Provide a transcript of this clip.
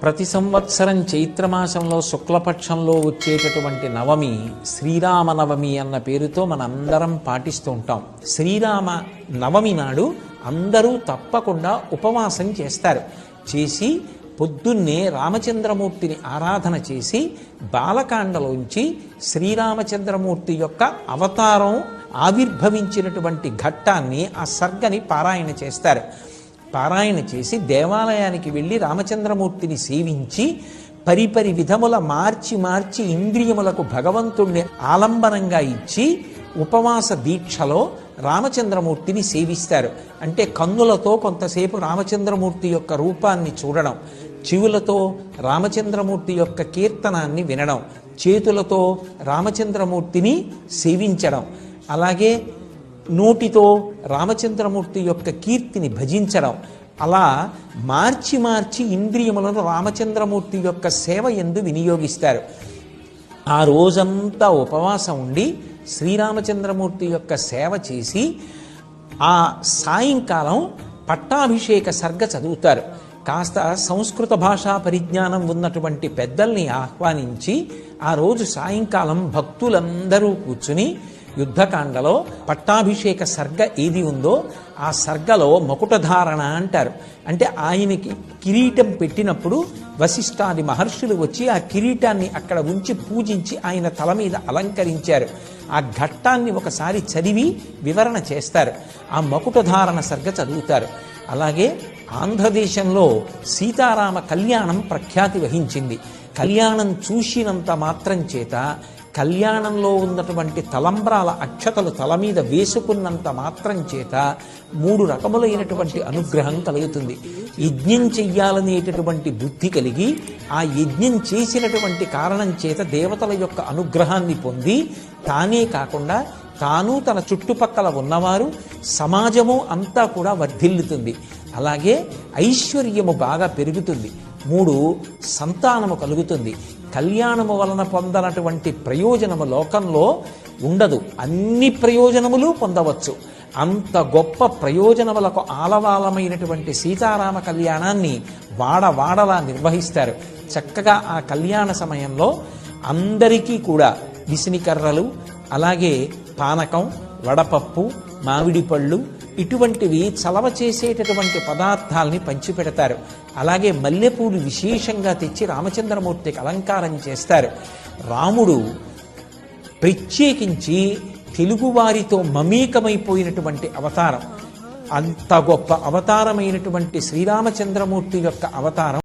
ప్రతి సంవత్సరం చైత్రమాసంలో శుక్లపక్షంలో వచ్చేటటువంటి నవమి శ్రీరామనవమి అన్న పేరుతో మనందరం పాటిస్తూ ఉంటాం. శ్రీరామ నవమి నాడు అందరూ తప్పకుండా ఉపవాసం చేస్తారు. చేసి పొద్దున్నే రామచంద్రమూర్తిని ఆరాధన చేసి బాలకాండలోంచి శ్రీరామచంద్రమూర్తి యొక్క అవతారం ఆవిర్భవించినటువంటి ఘట్టాన్ని, ఆ సర్గని పారాయణ చేస్తారు. పారాయణ చేసి దేవాలయానికి వెళ్ళి రామచంద్రమూర్తిని సేవించి పరిపరి విధముల మార్చి ఇంద్రియములకు భగవంతుణ్ణి ఆలంబనంగా ఇచ్చి ఉపవాస దీక్షలో రామచంద్రమూర్తిని సేవిస్తారు. అంటే కన్నులతో కొంతసేపు రామచంద్రమూర్తి యొక్క రూపాన్ని చూడడం, చెవులతో రామచంద్రమూర్తి యొక్క కీర్తనాన్ని వినడం, చేతులతో రామచంద్రమూర్తిని సేవించడం, అలాగే నోటితో రామచంద్రమూర్తి యొక్క కీర్తిని భజించడం, అలా మార్చి ఇంద్రియములను రామచంద్రమూర్తి యొక్క సేవ యందు వినియోగిస్తారు. ఆ రోజంతా ఉపవాసం ఉండి శ్రీరామచంద్రమూర్తి యొక్క సేవ చేసి ఆ సాయంకాలం పట్టాభిషేక సర్గ చదువుతారు. కాస్త సంస్కృత భాషా పరిజ్ఞానం ఉన్నటువంటి పెద్దల్ని ఆహ్వానించి ఆ రోజు సాయంకాలం భక్తులందరూ కూర్చుని యుద్ధకాండలో పట్టాభిషేక సర్గ ఏది ఉందో ఆ సర్గలో మకుటధారణ అంటారు. అంటే ఆయనకి కిరీటం పెట్టినప్పుడు వశిష్ఠాది మహర్షులు వచ్చి ఆ కిరీటాన్ని అక్కడ ఉంచి పూజించి ఆయన తల మీద అలంకరించారు. ఆ ఘట్టాన్ని ఒకసారి చదివి వివరణ చేస్తారు. ఆ మకుటధారణ సర్గ చదువుతారు. అలాగే ఆంధ్రదేశంలో సీతారామ కళ్యాణం ప్రఖ్యాతి వహించింది. కళ్యాణం చూసినంత మాత్రం చేత, కళ్యాణంలో ఉన్నటువంటి తలంబ్రాల అక్షతలు తల మీద వేసుకున్నంత మాత్రం చేత 3 రకములైనటువంటి అనుగ్రహం కలుగుతుంది. యజ్ఞం చెయ్యాలనేటటువంటి బుద్ధి కలిగి ఆ యజ్ఞం చేసినటువంటి కారణం చేత దేవతల యొక్క అనుగ్రహాన్ని పొంది తానే కాకుండా తాను తన చుట్టుపక్కల ఉన్నవారు సమాజము అంతా కూడా వర్ధిల్లుతుంది. అలాగే ఐశ్వర్యము బాగా పెరుగుతుంది. 3 సంతానము కలుగుతుంది. కళ్యాణము వలన పొందనటువంటి ప్రయోజనము లోకంలో ఉండదు. అన్ని ప్రయోజనములు పొందవచ్చు. అంత గొప్ప ప్రయోజనములకు ఆలవాలమైనటువంటి సీతారామ కళ్యాణాన్ని వాడవాడలా నిర్వహిస్తారు. చక్కగా ఆ కళ్యాణ సమయంలో అందరికీ కూడా విసినికర్రలు, అలాగే పానకం, వడపప్పు, మామిడి పళ్ళు ఇటువంటివి చలవ చేసేటటువంటి పదార్థాలని పంచిపెడతారు. అలాగే మల్లెపూలు విశేషంగా తెచ్చి రామచంద్రమూర్తికి అలంకారం చేస్తారు. రాముడు ప్రత్యేకించి తెలుగువారితో మమేకమైపోయినటువంటి అవతారం. అంత గొప్ప అవతారమైనటువంటి శ్రీరామచంద్రమూర్తి యొక్క అవతారం